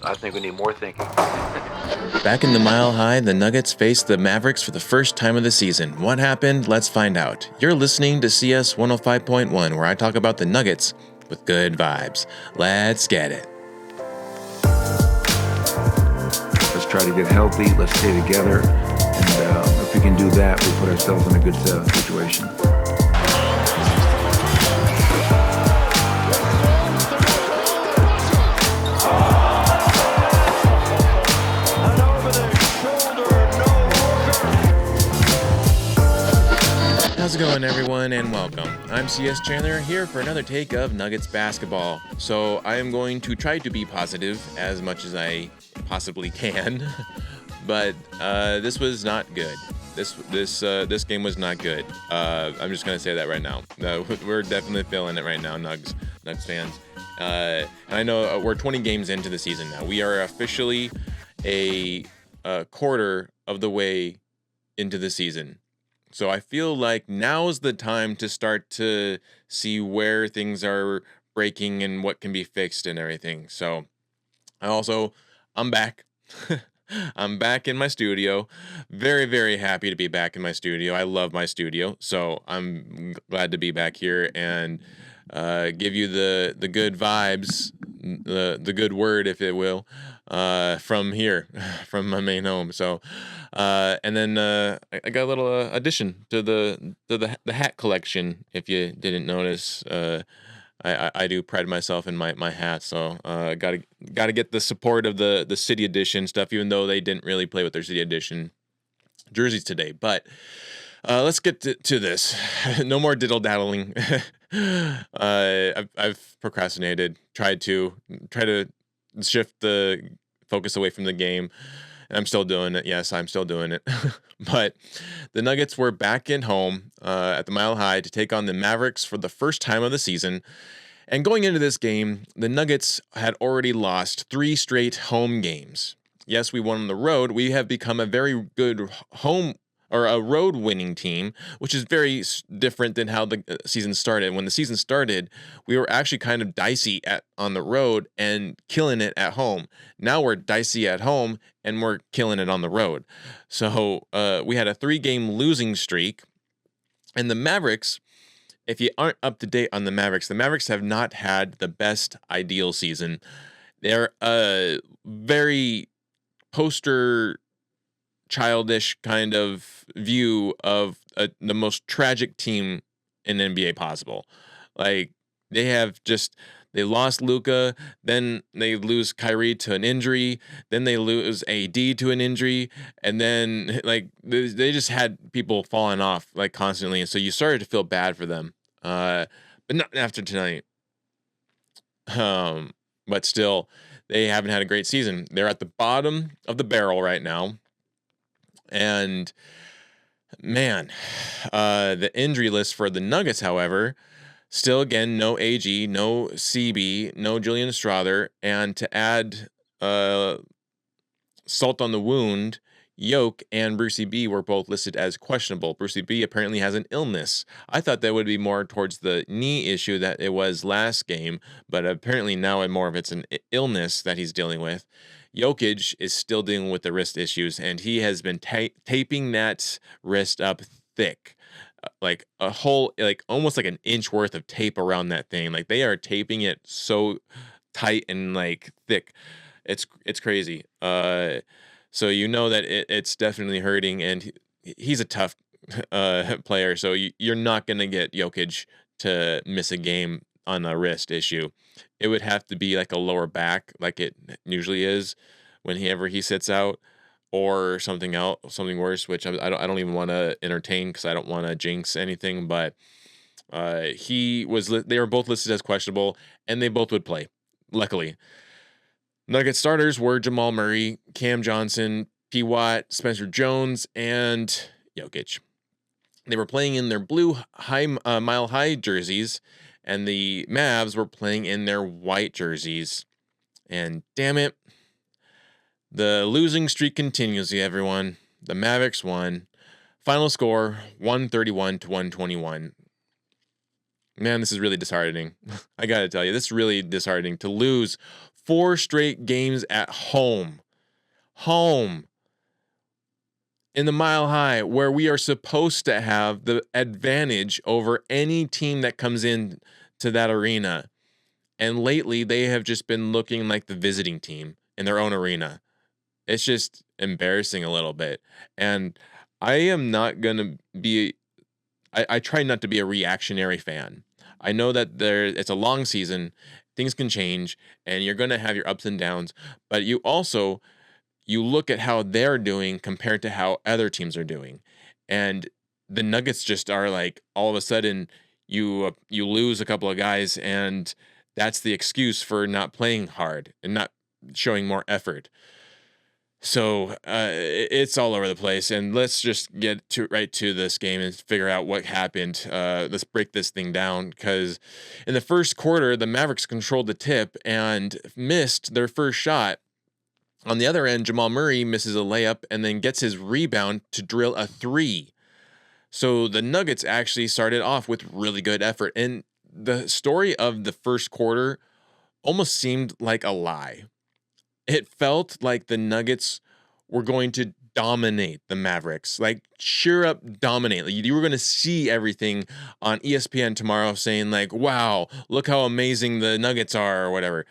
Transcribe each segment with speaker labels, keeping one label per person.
Speaker 1: I think we need more thinking.
Speaker 2: Back in the Mile High, the Nuggets faced the Mavericks for the first time of the season. What happened? Let's find out. You're listening to CS 105.1, where I talk about the Nuggets with good vibes. Let's get it.
Speaker 1: Let's try to get healthy. Let's stay together. And if we can do that, we put ourselves in a good situation.
Speaker 2: How's it going, everyone, and welcome. I'm CS Chandler here for another take of Nuggets basketball. So I am going to try to be positive as much as I possibly can, but this was not good. This game was not good. I'm just gonna say that right now. We're definitely feeling it right now, Nugs fans. And I know we're 20 games into the season now. We are officially a quarter of the way into the season. So I feel like now's the time to start to see where things are breaking and what can be fixed and everything. So I'm back. I'm back in my studio. Very, very happy to be back in my studio. I love my studio. So I'm glad to be back here and give you the good vibes, the good word, if it will, from here, from my main home. So, and then I got a little addition to the hat collection. If you didn't notice, I do pride myself in my hat. So gotta get the support of the city edition stuff, even though they didn't really play with their city edition jerseys today. But let's get to this. No more diddle daddling. I've procrastinated. Tried to shift the focus away from the game. And I'm still doing it. Yes, I'm still doing it. But the Nuggets were back in home at the Mile High to take on the Mavericks for the first time of the season. And going into this game, the Nuggets had already lost 3 straight home games. Yes, we won on the road. We have become a very good a road winning team, which is very different than how the season started. When the season started, we were actually kind of dicey on the road and killing it at home. Now we're dicey at home and we're killing it on the road. So we had a 3-game losing streak. And the Mavericks, if you aren't up to date on the Mavericks have not had the best ideal season. They're a very poster childish kind of view of the most tragic team in NBA possible. Like they lost Luka, then they lose Kyrie to an injury, then they lose AD to an injury, and then like they just had people falling off like constantly, and so you started to feel bad for them. But not after tonight. But still, they haven't had a great season. They're at the bottom of the barrel right now. And man, the injury list for the Nuggets, however, still again, no AG, no CB, no Julian Strawther, and to add salt on the wound, Jokic and Brucey B were both listed as questionable. Brucey B apparently has an illness. I thought that would be more towards the knee issue that it was last game, but apparently now it's an illness that he's dealing with. Jokic is still dealing with the wrist issues, and he has been taping that wrist up thick, like a whole, like almost like an inch worth of tape around that thing. Like they are taping it so tight and like thick. It's crazy. So you know that it's definitely hurting, and he's a tough player. So you're not gonna get Jokic to miss a game on a wrist issue. It would have to be like a lower back, like it usually is whenever he sits out, or something worse, which I don't even want to entertain because I don't want to jinx anything. But they were both listed as questionable, and they both would play. Luckily, Nugget starters were Jamal Murray, Cam Johnson, P. Watt, Spencer Jones, and Jokic. They were playing in their blue Mile High jerseys, and the Mavs were playing in their white jerseys. And damn it, the losing streak continues, everyone. The Mavericks won. Final score, 131-121. Man, this is really disheartening. I gotta tell you, this is really disheartening to lose 4 straight games at home. Home. In the Mile High, where we are supposed to have the advantage over any team that comes in to that arena. And lately, they have just been looking like the visiting team in their own arena. It's just embarrassing a little bit. And I am not going to be, I try not to be a reactionary fan. I know that it's a long season, things can change, and you're going to have your ups and downs. But you look at how they're doing compared to how other teams are doing. And the Nuggets just are like, all of a sudden, you lose a couple of guys, and that's the excuse for not playing hard and not showing more effort. So it's all over the place, and let's just get right to this game and figure out what happened. Let's break this thing down, because in the first quarter, the Mavericks controlled the tip and missed their first shot. On the other end, Jamal Murray misses a layup and then gets his rebound to drill a 3. So the Nuggets actually started off with really good effort, and the story of the first quarter almost seemed like a lie. It felt like the Nuggets were going to dominate the Mavericks, like sure up dominate. Like you were going to see everything on ESPN tomorrow saying like, wow, look how amazing the Nuggets are or whatever.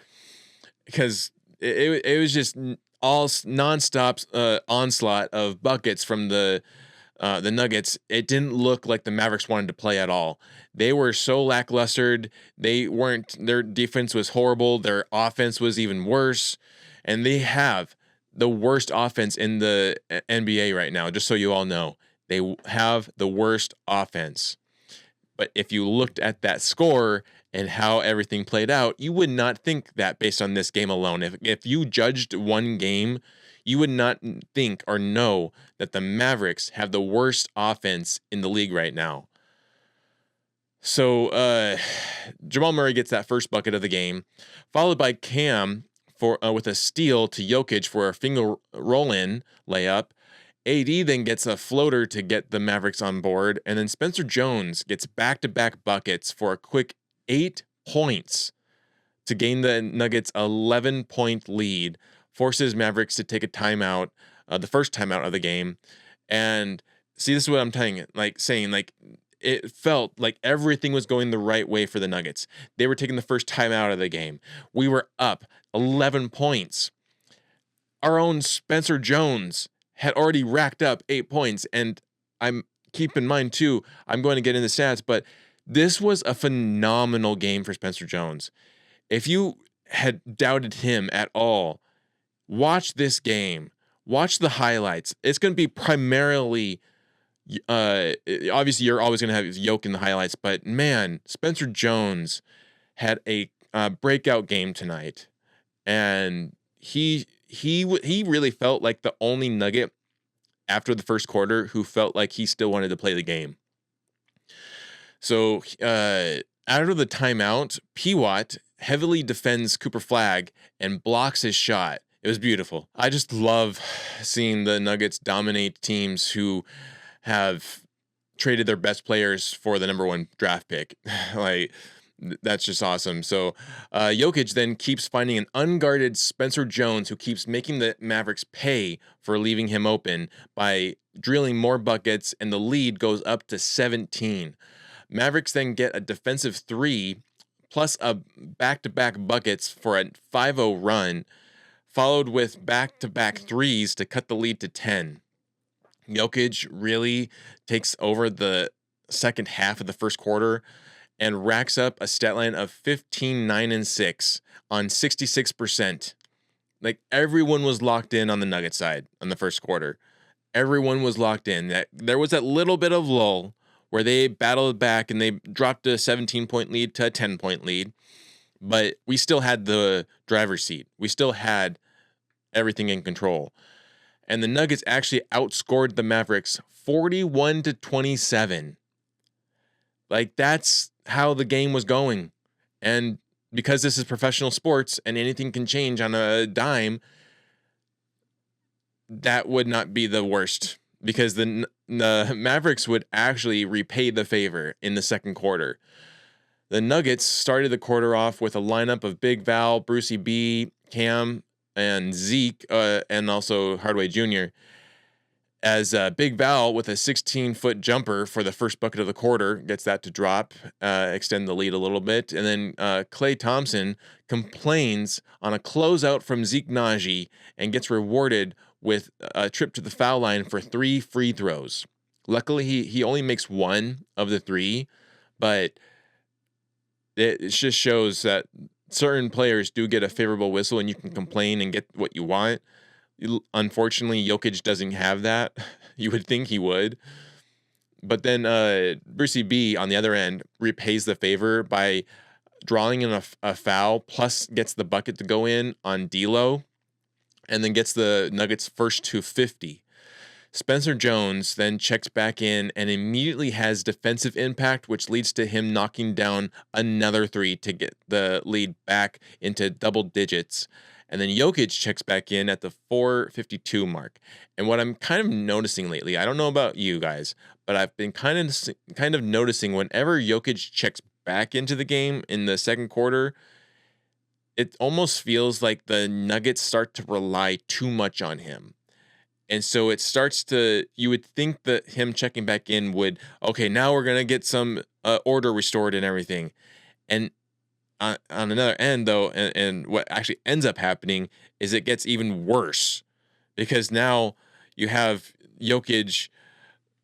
Speaker 2: Because it was just all nonstop onslaught of buckets from the Nuggets. It didn't look like the Mavericks wanted to play at all. They were so lackluster. Their defense was horrible. Their offense was even worse. And they have the worst offense in the NBA right now, just so you all know. They have the worst offense. But if you looked at that score and how everything played out, you would not think that based on this game alone. If you judged one game, you would not think or know that the Mavericks have the worst offense in the league right now. So Jamal Murray gets that first bucket of the game, followed by Cam with a steal to Jokic for a finger roll-in layup. AD then gets a floater to get the Mavericks on board, and then Spencer Jones gets back-to-back buckets for a quick 8 points to gain the Nuggets' 11-point lead, forces Mavericks to take a timeout, the first timeout of the game. And see, this is what I'm saying, it felt like everything was going the right way for the Nuggets. They were taking the first timeout of the game. We were up 11 points. Our own Spencer Jones had already racked up 8 points. And keep in mind too, I'm going to get into stats, but this was a phenomenal game for Spencer Jones. If you had doubted him at all, watch this game. Watch the highlights. It's going to be primarily, obviously you're always going to have Jokic in the highlights, but man, Spencer Jones had a breakout game tonight, and he really felt like the only Nugget after the first quarter who felt like he still wanted to play the game. So out of the timeout, P-Watt heavily defends Cooper Flagg and blocks his shot. It was beautiful. I just love seeing the Nuggets dominate teams who have traded their best players for the number 1 draft pick. That's just awesome. So Jokic then keeps finding an unguarded Spencer Jones, who keeps making the Mavericks pay for leaving him open by drilling more buckets, and the lead goes up to 17. Mavericks then get a defensive 3 plus a back-to-back buckets for a 5-0 run, followed with back-to-back 3s to cut the lead to 10. Jokic really takes over the second half of the first quarter and racks up a stat line of 15, 9, and 6 on 66%. Like, everyone was locked in on the Nugget side on the first quarter. Everyone was locked in. There was that little bit of lull where they battled back and they dropped a 17-point lead to a 10-point lead. But we still had the driver's seat. We still had everything in control. And the Nuggets actually outscored the Mavericks 41-27. Like, that's how the game was going. And because this is professional sports and anything can change on a dime, that would not be the worst, because the Mavericks would actually repay the favor in the second quarter. The Nuggets started the quarter off with a lineup of Big Val, Brucey B, Cam and Zeke, and also Hardaway Jr., as Big Val with a 16-foot jumper for the first bucket of the quarter gets that to drop, extend the lead a little bit. And then Klay Thompson complains on a closeout from Zeke Naji and gets rewarded with a trip to the foul line for 3 free throws. Luckily, he only makes 1 of the 3, but it just shows that certain players do get a favorable whistle and you can complain and get what you want. Unfortunately, Jokic doesn't have that. You would think he would. But then Brucey B, on the other end, repays the favor by drawing in a foul, plus gets the bucket to go in on D'Lo, and then gets the Nuggets first to 50. Spencer Jones then checks back in and immediately has defensive impact, which leads to him knocking down another 3 to get the lead back into double digits. And then Jokic checks back in at the 4:52 mark. And what I'm kind of noticing lately, I don't know about you guys, but I've been kind of noticing whenever Jokic checks back into the game in the second quarter, it almost feels like the Nuggets start to rely too much on him. And so it starts to, you would think that him checking back in would, okay, now we're going to get some order restored and everything. And on another end, though, and what actually ends up happening is it gets even worse, because now you have Jokic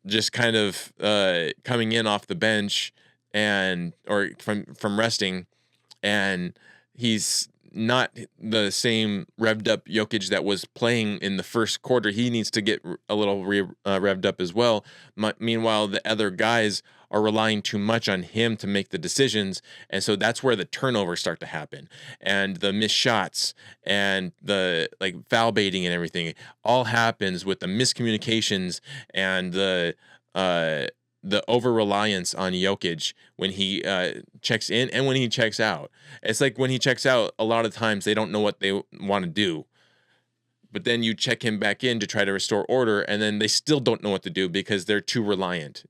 Speaker 2: just kind of coming in off the bench or from resting, and he's not the same revved up Jokic that was playing in the first quarter. He needs to get a little revved up as well. Meanwhile, the other guys are relying too much on him to make the decisions, and so that's where the turnovers start to happen, and the missed shots, and the foul baiting and everything all happens with the miscommunications and the over reliance on Jokic when he checks in and when he checks out. It's like when he checks out, a lot of times they don't know what they want to do. But then you check him back in to try to restore order, and then they still don't know what to do because they're too reliant,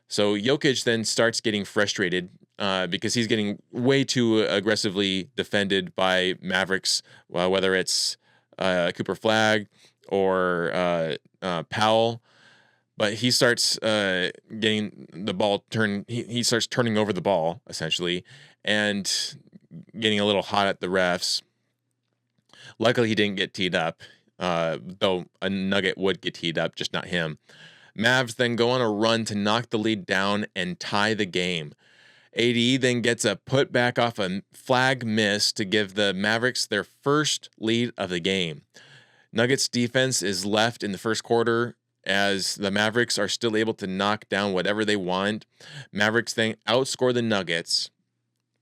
Speaker 2: So Jokic then starts getting frustrated because he's getting way too aggressively defended by Mavericks, whether it's Cooper Flag or Powell. But he starts getting the ball turned. He starts turning over the ball, essentially, and getting a little hot at the refs. Luckily, he didn't get teed up, though a Nugget would get teed up, just not him. Mavs then go on a run to knock the lead down and tie the game. AD then gets a putback off a flag miss to give the Mavericks their first lead of the game. Nuggets defense is left in the first quarter, as the Mavericks are still able to knock down whatever they want. Mavericks then outscore the Nuggets.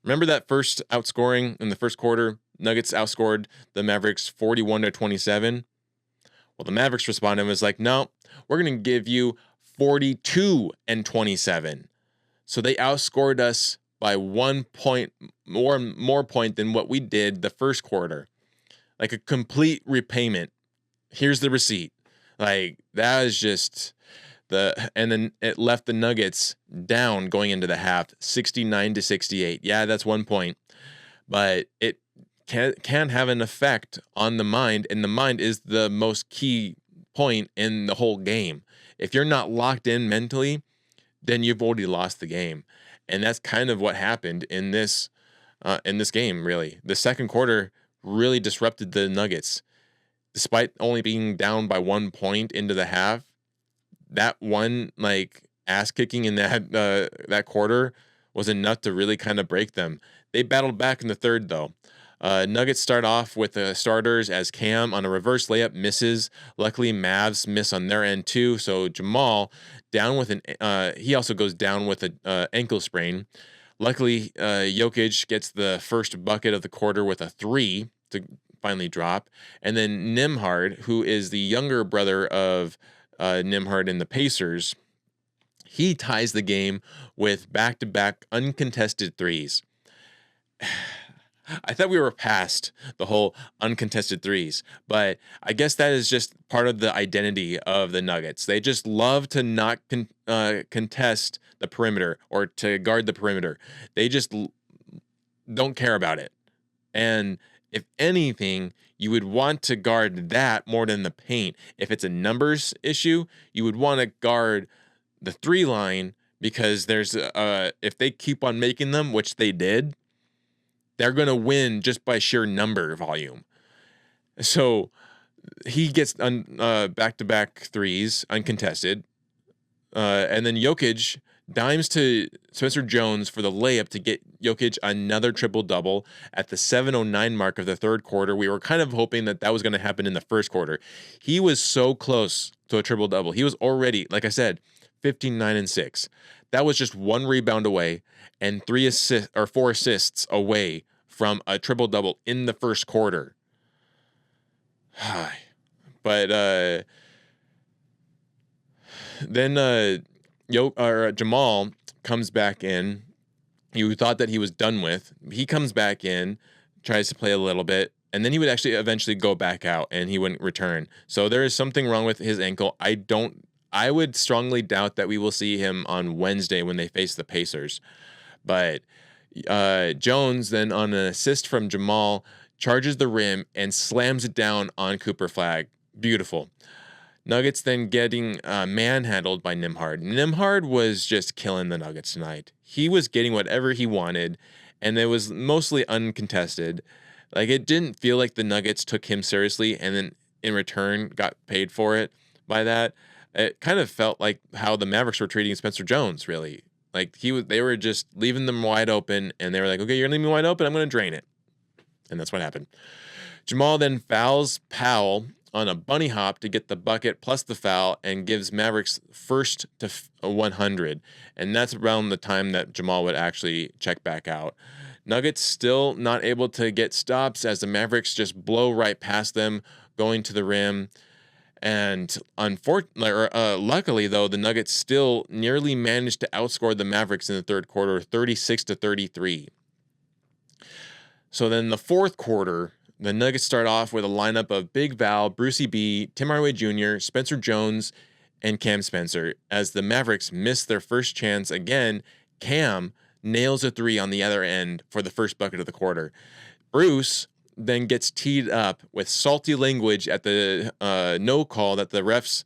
Speaker 2: Remember that first outscoring in the first quarter? Nuggets outscored the Mavericks 41-27. Well, the Mavericks responded and was like, no, we're going to give you 42-27. So they outscored us by 1 point, more point than what we did the first quarter. Like a complete repayment. Here's the receipt. That is just and then it left the Nuggets down going into the half, 69-68. Yeah, that's 1 point, but it can have an effect on the mind, and the mind is the most key point in the whole game. If you're not locked in mentally, then you've already lost the game, and that's kind of what happened in this game. Really, the second quarter really disrupted the Nuggets. Despite only being down by 1 point into the half, that one ass kicking in that quarter was enough to really kind of break them. They battled back in the third, though. Nuggets start off with the starters as Cam on a reverse layup misses. Luckily, Mavs miss on their end too. So Jamal down with he also goes down with an ankle sprain. Luckily, Jokic gets the first bucket of the quarter with a 3 to finally drop. And then Nembhard, who is the younger brother of Nembhard in the Pacers, he ties the game with back-to-back uncontested threes. I thought we were past the whole uncontested threes, but I guess that is just part of the identity of the Nuggets. They just love to not contest the perimeter or to guard the perimeter. They just don't care about it. And if anything, you would want to guard that more than the paint. If it's a numbers issue, you would want to guard the 3 line, because there's if they keep on making them, which they did, they're going to win just by sheer number volume. So he gets back-to-back threes uncontested. And then Jokic dimes to Spencer Jones for the layup to get Jokic another triple-double at the 7:09 mark of the third quarter. We were kind of hoping that was going to happen in the first quarter. He was so close to a triple-double. He was already, like I said, 15, 9, and 6. That was just 1 rebound away and 4 assists away from a triple-double in the first quarter. But then Jamal comes back in. You thought that he was done with. He comes back in, tries to play a little bit, and then he would actually eventually go back out and he wouldn't return. So there is something wrong with his ankle. I would strongly doubt that we will see him on Wednesday when they face the Pacers. But Jones, then on an assist from Jamal, charges the rim and slams it down on Cooper Flag. Beautiful. Nuggets then getting manhandled by Nembhard. Nembhard was just killing the Nuggets tonight. He was getting whatever he wanted, and it was mostly uncontested. Like, it didn't feel like the Nuggets took him seriously and then in return got paid for it by that. It kind of felt like how the Mavericks were treating Spencer Jones, really. Like, they were just leaving them wide open, and they were like, okay, you're going to leave me wide open, I'm going to drain it. And that's what happened. Jamal then fouls Powell on a bunny hop to get the bucket plus the foul and gives Mavericks first to 100. And that's around the time that Jamal would actually check back out. Nuggets still not able to get stops as the Mavericks just blow right past them, going to the rim. And luckily, though, the Nuggets still nearly managed to outscore the Mavericks in the third quarter, 36-33. So then the fourth quarter, the Nuggets start off with a lineup of Big Val, Brucey B, Tim Hardaway Jr., Spencer Jones, and Cam Spencer. As the Mavericks miss their first chance again, Cam nails a 3 on the other end for the first bucket of the quarter. Bruce then gets teed up with salty language at the no call that the refs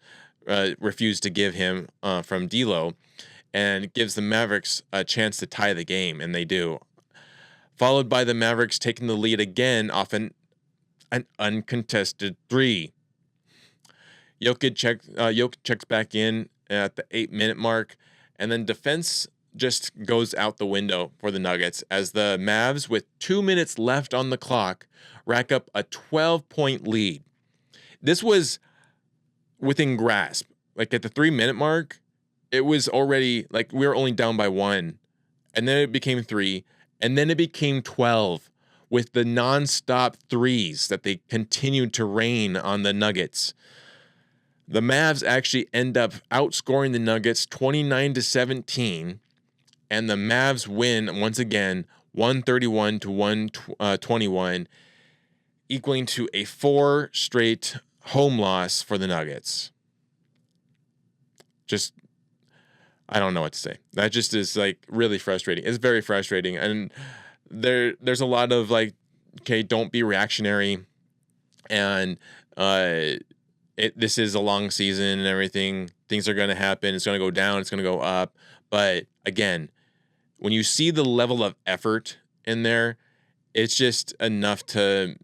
Speaker 2: refused to give him from D'Lo, and gives the Mavericks a chance to tie the game, and they do. Followed by the Mavericks taking the lead again off an uncontested 3. Jokic checks back in at the 8-minute mark, and then defense just goes out the window for the Nuggets as the Mavs, with 2 minutes left on the clock, rack up a 12-point lead. This was within grasp. Like, at the 3-minute mark, it was already like we were only down by 1, and then it became 3, and then it became 12 with the nonstop threes that they continued to rain on the Nuggets. The Mavs actually end up outscoring the Nuggets 29-17. And the Mavs win once again, 131-121, equaling to a 4 straight home loss for the Nuggets. Just, I don't know what to say. That just is like really frustrating. It's very frustrating. And there's a lot of like, okay, don't be reactionary. And this is a long season and everything. Things are going to happen. It's going to go down. It's going to go up. But again, when you see the level of effort in there, it's just enough to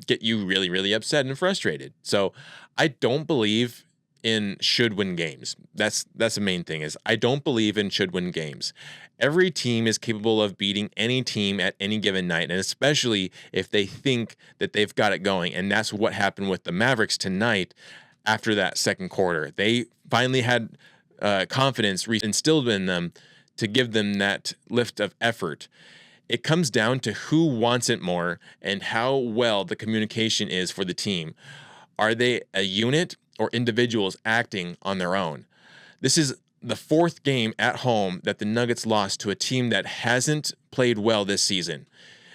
Speaker 2: get you really, really upset and frustrated. So I don't believe in should win games. That's the main thing, is I don't believe in should win games. Every team is capable of beating any team at any given night, and especially if they think that they've got it going. And that's what happened with the Mavericks tonight after that second quarter. They finally had confidence instilled in them to give them that lift of effort. It comes down to who wants it more and how well the communication is for the team. Are they a unit or individuals acting on their own? This is the 4th game at home that the Nuggets lost to a team that hasn't played well this season.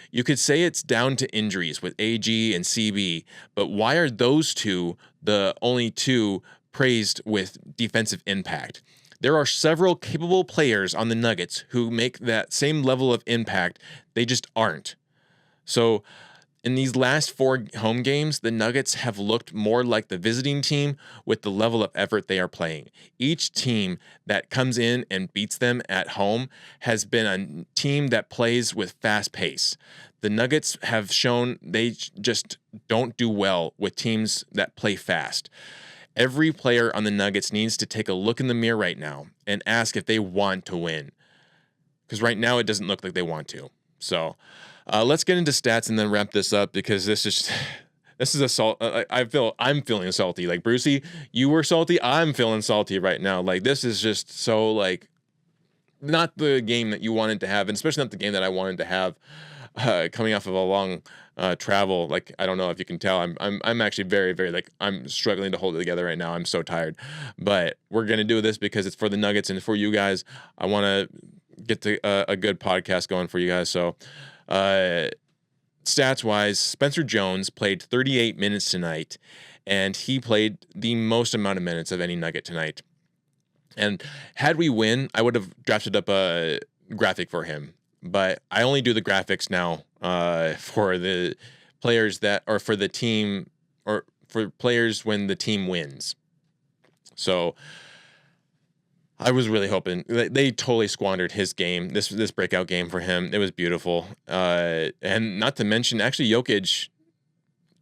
Speaker 2: You could say it's down to injuries with AG and CB, but why are those two the only two praised with defensive impact? There are several capable players on the Nuggets who make that same level of impact. They just aren't. So In these last 4 home games, the Nuggets have looked more like the visiting team with the level of effort they are playing. Each team that comes in and beats them at home has been a team that plays with fast pace. The Nuggets have shown they just don't do well with teams that play fast. Every player on the Nuggets needs to take a look in the mirror right now and ask if they want to win. Because right now it doesn't look like they want to. So let's get into stats and then wrap this up, because this is assault. I'm feeling salty. Like, Brucey, you were salty. I'm feeling salty right now. Like, this is just so, like, not the game that you wanted to have, and especially not the game that I wanted to have. Coming off of a long travel, like, I don't know if you can tell, I'm actually very, very, like, I'm struggling to hold it together right now. I'm so tired, but we're gonna do this because it's for the Nuggets and for you guys. I want to get to a good podcast going for you guys. So, stats wise, Spencer Jones played 38 minutes tonight, and he played the most amount of minutes of any Nugget tonight. And had we win, I would have drafted up a graphic for him. But I only do the graphics now for the players that are for the team, or for players when the team wins. So I was really hoping they totally squandered his game, this breakout game for him. It was beautiful. And not to mention, actually, Jokic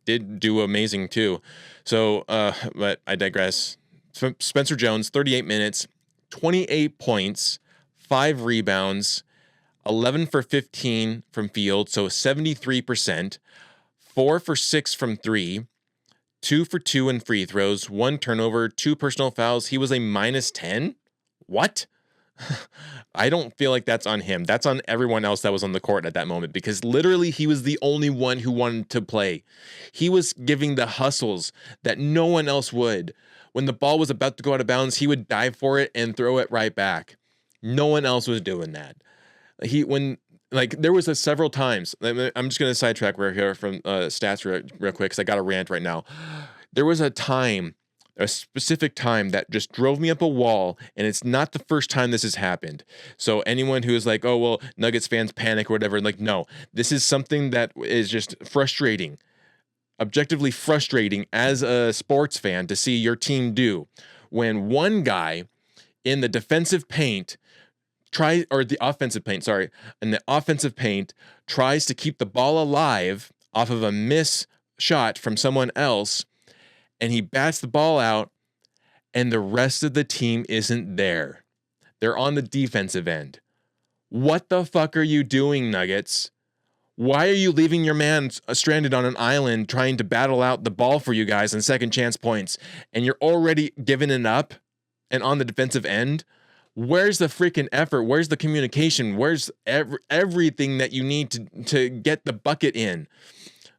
Speaker 2: did do amazing too. So, but I digress. Spencer Jones, 38 minutes, 28 points, 5 rebounds, 11 for 15 from field, so 73%, 4 for 6 from 3, 2 for 2 in free throws, 1 turnover, 2 personal fouls. He was a -10? What? I don't feel like that's on him. That's on everyone else that was on the court at that moment, because literally he was the only one who wanted to play. He was giving the hustles that no one else would. When the ball was about to go out of bounds, he would dive for it and throw it right back. No one else was doing that. There was several times. I'm just going to sidetrack right here from stats real quick, because I got a rant right now. There was a specific time that just drove me up a wall, and it's not the first time this has happened. So anyone who is like, oh, well, Nuggets fans panic or whatever, like, no, this is something that is just frustrating, objectively frustrating as a sports fan to see your team do. When one guy in the defensive paint in the offensive paint tries to keep the ball alive off of a miss shot from someone else, and he bats the ball out, and the rest of the team isn't there. They're on the defensive end. What the fuck are you doing, Nuggets? Why are you leaving your man stranded on an island trying to battle out the ball for you guys on second chance points, and you're already giving it up and on the defensive end? Where's the freaking effort? Where's the communication? Where's everything that you need to get the bucket in?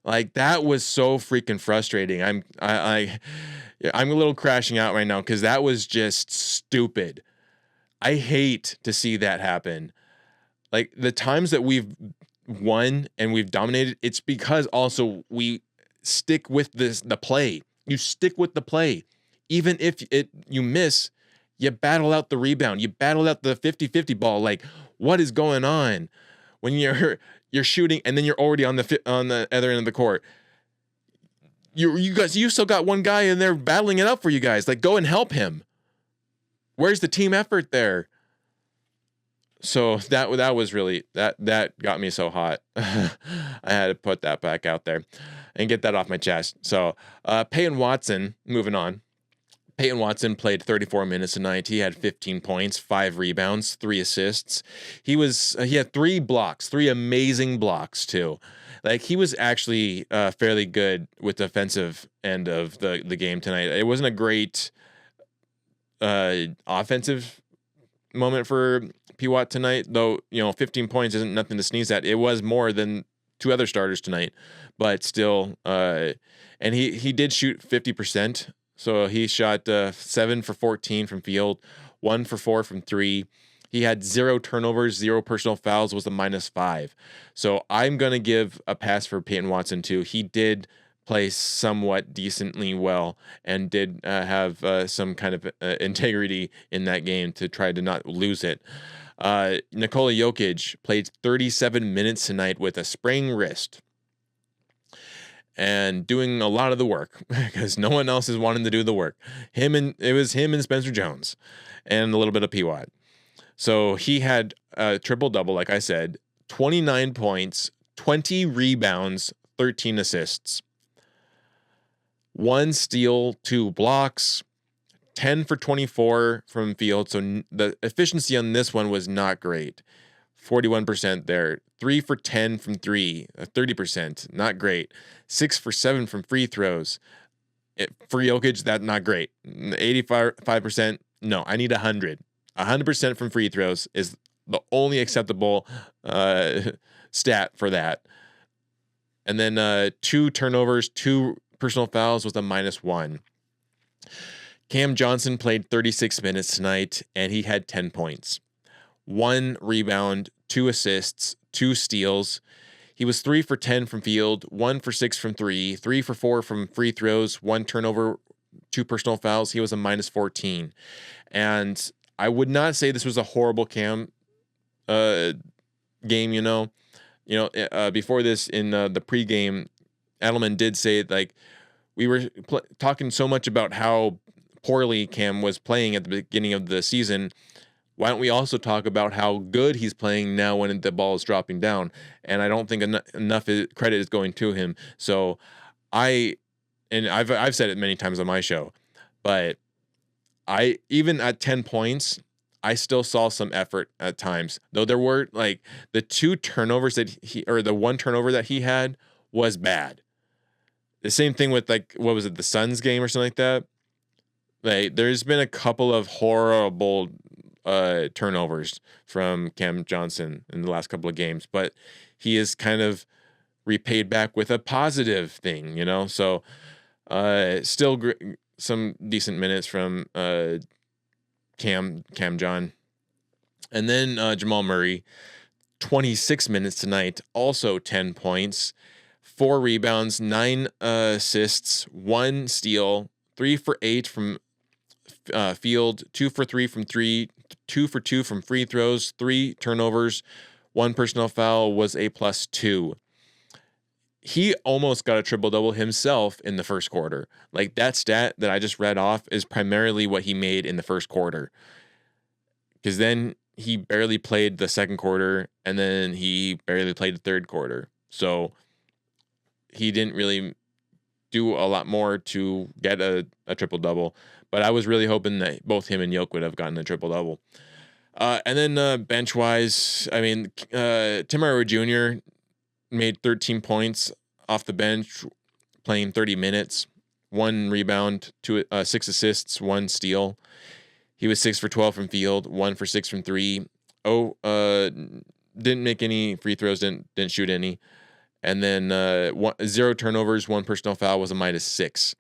Speaker 2: Like, that was so freaking frustrating. I'm a little crashing out right now, because that was just stupid. I hate to see that happen. Like, the times that we've won and we've dominated, it's because also we stick with the play. You stick with the play. Even if you miss, you battle out the rebound. You battle out the 50-50 ball. Like, what is going on when you're shooting and then you're already on the other end of the court? You still got one guy in there battling it out for you guys. Like, go and help him. Where's the team effort there? So that was really that got me so hot. I had to put that back out there and get that off my chest. So Peyton Watson, moving on. Peyton Watson played 34 minutes tonight. He had 15 points, 5 rebounds, 3 assists. He had 3 blocks, 3 amazing blocks too. Like, he was actually fairly good with the offensive end of the game tonight. It wasn't a great offensive moment for P. Watt tonight, though. 15 points isn't nothing to sneeze at. It was more than 2 other starters tonight, but still. And he did shoot 50%. So he shot 7 for 14 from field, 1 for 4 from 3. He had 0 turnovers, 0 personal fouls, was a -5. So I'm going to give a pass for Peyton Watson too. He did play somewhat decently well and did have some kind of integrity in that game to try to not lose it. Nikola Jokic played 37 minutes tonight with a sprained wrist. and doing a lot of the work because no one else is wanting to do the work. It was him and Spencer Jones and a little bit of P-Watt. So he had a triple-double, like I said, 29 points, 20 rebounds, 13 assists. 1 steal, 2 blocks, 10 for 24 from field. So the efficiency on this one was not great. 41% there. 3 for 10 from 3, 30%, not great. 6 for 7 from free throws. For Jokic, that's not great. 85%, no, I need 100. 100% from free throws is the only acceptable stat for that. And then 2 turnovers, 2 personal fouls was a -1. Cam Johnson played 36 minutes tonight, and he had 10 points. 1 rebound, 2 assists, 2 steals. He was 3 for 10 from field, 1 for 6 from 3, 3 for 4 from free throws, 1 turnover, 2 personal fouls. He was a -14. And I would not say this was a horrible Cam game, before this in the pregame, Edelman did say, like, we were talking so much about how poorly Cam was playing at the beginning of the season. Why don't we also talk about how good he's playing now when the ball is dropping down? And I don't think enough credit is going to him. So I've said it many times on my show, but even at 10 points, I still saw some effort at times. Though there were like the 2 turnovers the 1 turnover that he had was bad. The same thing with, like, what was it, the Suns game or something like that? Like, there's been a couple of horrible turnovers from Cam Johnson in the last couple of games, but he is kind of repaid back with a positive thing, So still some decent minutes from Cam John. And then Jamal Murray, 26 minutes tonight, also 10 points. 4 rebounds, 9 assists, 1 steal, 3 for 8 from field, 2 for 3 from 3, 2 for 2 from free throws, 3 turnovers, 1 personal foul, was a +2. He almost got a triple-double himself in the first quarter. Like, that stat that I just read off is primarily what he made in the first quarter. Because then he barely played the second quarter, and then he barely played the third quarter. So he didn't really do a lot more to get a triple-double. But I was really hoping that both him and Jokic would have gotten a triple-double. And then bench-wise, I mean, Tim Hardaway Jr. made 13 points off the bench, playing 30 minutes, 1 rebound, 6 assists, 1 steal. He was 6 for 12 from field, 1 for 6 from 3. Didn't make any free throws, didn't shoot any. And then 0 turnovers, 1 personal foul, was a -6.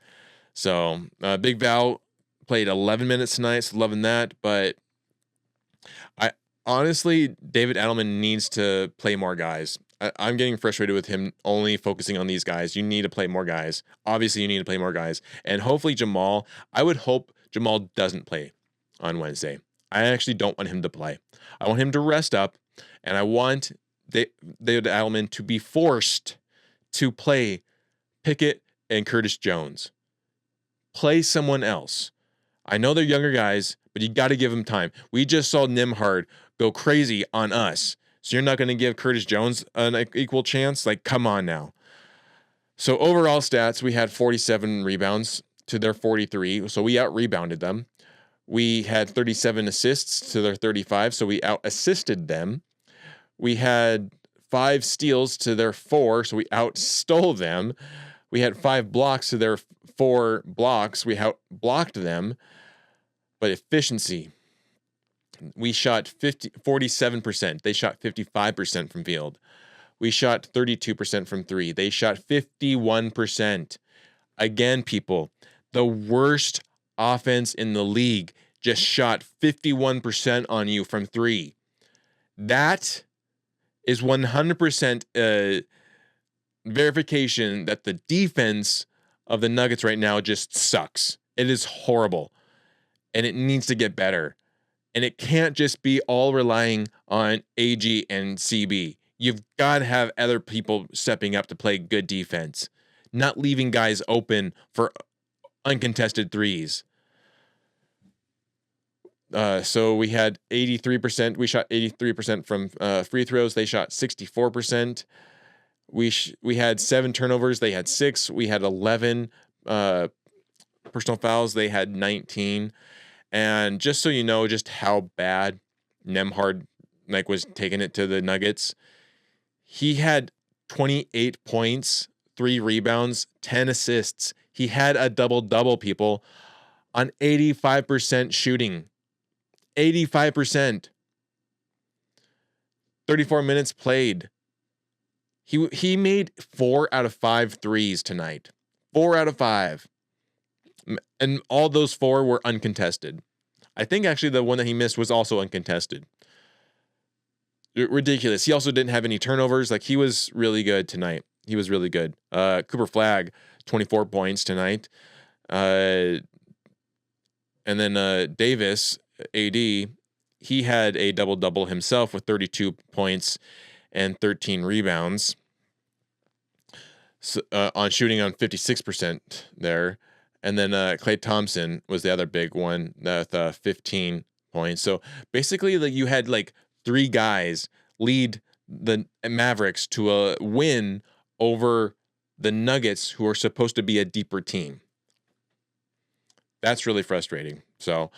Speaker 2: So Big Val played 11 minutes tonight, so loving that. But I honestly, David Edelman needs to play more guys. I'm getting frustrated with him only focusing on these guys. You need to play more guys. Obviously, you need to play more guys. And hopefully I would hope Jamal doesn't play on Wednesday. I actually don't want him to play. I want him to rest up, and I want David Edelman to be forced to play Pickett and Curtis Jones. Play someone else. I know they're younger guys, but you got to give them time. We just saw Nembhard go crazy on us. So you're not going to give Curtis Jones an equal chance? Like, come on now. So overall stats, we had 47 rebounds to their 43. So we out-rebounded them. We had 37 assists to their 35. So we out-assisted them. We had 5 steals to their 4. So we out-stole them. We had 5 blocks to their 4 blocks. We out-blocked them. But efficiency, we shot 47%. They shot 55% from field. We shot 32% from 3. They shot 51%. Again, people, the worst offense in the league just shot 51% on you from 3. That is 100% verification that the defense of the Nuggets right now just sucks. It is horrible. And it needs to get better. And it can't just be all relying on AG and CB. You've got to have other people stepping up to play good defense. not leaving guys open for uncontested threes. So we had 83%. We shot 83% from free throws. They shot 64%. We had 7 turnovers. They had 6. We had 11 personal fouls. They had 19. And just so you know, just how bad Nembhard was taking it to the Nuggets, he had 28 points, 3 rebounds, 10 assists. He had a double-double, people, on 85% shooting. 85%. 34 minutes played. He made 4 out of 5 threes tonight. 4 out of 5. And all those 4 were uncontested. I think actually the one that he missed was also uncontested. Ridiculous. He also didn't have any turnovers. He was really good tonight. He was really good. Cooper Flagg, 24 points tonight. And then Davis, AD, he had a double-double himself with 32 points and 13 rebounds. So, on shooting on 56% there. And then Klay Thompson was the other big one with 15 points. So basically, you had 3 guys lead the Mavericks to a win over the Nuggets, who are supposed to be a deeper team. That's really frustrating. So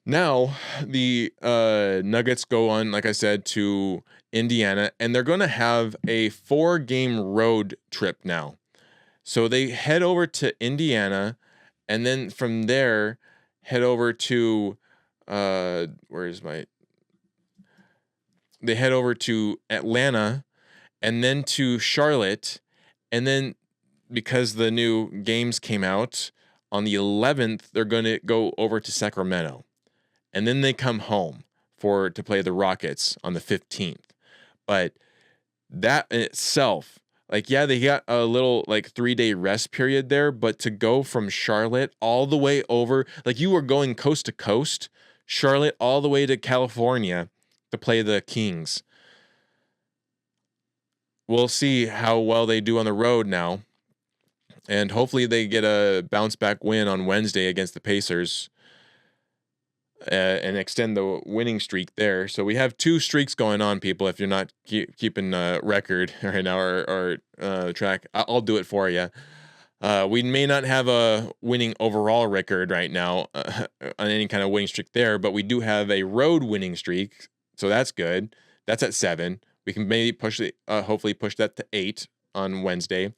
Speaker 2: now the Nuggets go on, like I said, to Indiana, and they're going to have a 4-game road trip now. So they head over to Indiana, and then from there head over to they head over to Atlanta, and then to Charlotte, and then because the new games came out on the 11th, they're going to go over to Sacramento, and then they come home to play the Rockets on the 15th. But that in itself, they got a little 3-day rest period there, but to go from Charlotte all the way over, you were going coast to coast, Charlotte all the way to California to play the Kings. We'll see how well they do on the road now, and hopefully they get a bounce back win on Wednesday against the Pacers and extend the winning streak there. So we have 2 streaks going on, people. If you're not keeping record right now or track, I'll do it for you. We may not have a winning overall record right now on any kind of winning streak there, but we do have a road winning streak, so that's good. That's at 7. We can maybe hopefully push that to 8 on Wednesday,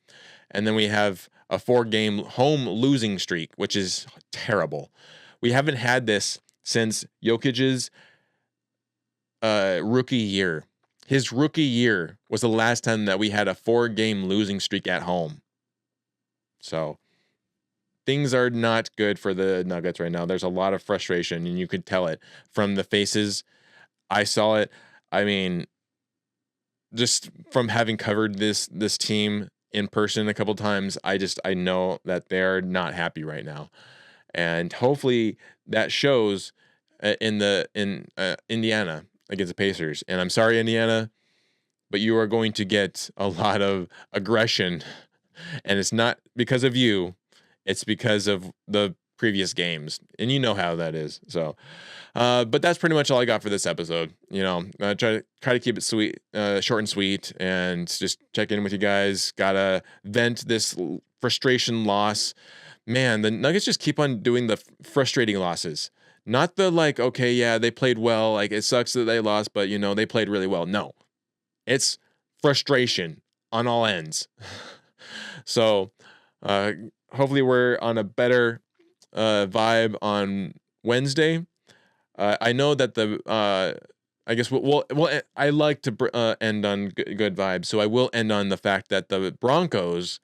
Speaker 2: and then we have a 4-game home losing streak, which is terrible. We haven't had this since Jokic's rookie year. His rookie year was the last time that we had a 4-game losing streak at home. So things are not good for the Nuggets right now. There's a lot of frustration, and you could tell it from the faces. I saw it. I mean, just from having covered this team in person a couple times, I know that they're not happy right now. And hopefully that shows in Indiana against the Pacers. And I'm sorry, Indiana, but you are going to get a lot of aggression, and it's not because of you, it's because of the previous games, and you know how that is. So, but that's pretty much all I got for this episode. Try to keep it sweet, short and sweet, and just check in with you guys. Gotta vent this frustration loss. Man, the Nuggets just keep on doing the frustrating losses. Not the okay, yeah, they played well. It sucks that they lost, but they played really well. No, it's frustration on all ends. So, hopefully we're on a better vibe on Wednesday. I know that I guess I like to end on good vibes, so I will end on the fact that the Broncos,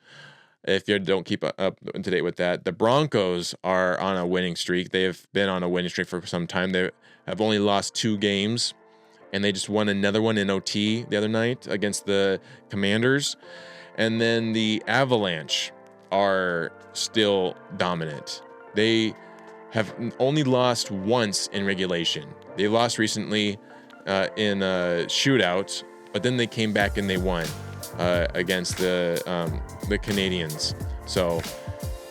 Speaker 2: if you don't keep up to date with that, the Broncos are on a winning streak. They have been on a winning streak for some time. They have only lost 2 games, and they just won another one in OT the other night against the Commanders. And then the Avalanche are still dominant. They have only lost once in regulation. They lost recently in a shootout, but then they came back and they won. against the Canadians. So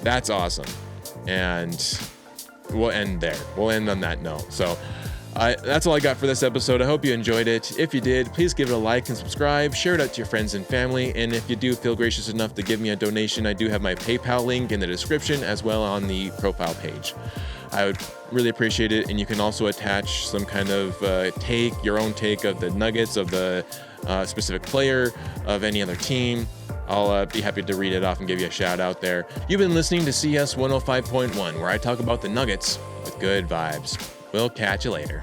Speaker 2: that's awesome. And we'll end there. We'll end on that note. So that's all I got for this episode. I hope you enjoyed it. If you did, please give it a like and subscribe. Share it out to your friends and family. And if you do feel gracious enough to give me a donation, I do have my PayPal link in the description as well on the profile page. I would really appreciate it. And you can also attach some kind of your own take of the Nuggets, of the specific player, of any other team. I'll be happy to read it off and give you a shout out there. You've been listening to CS 105.1, where I talk about the Nuggets with good vibes. We'll catch you later.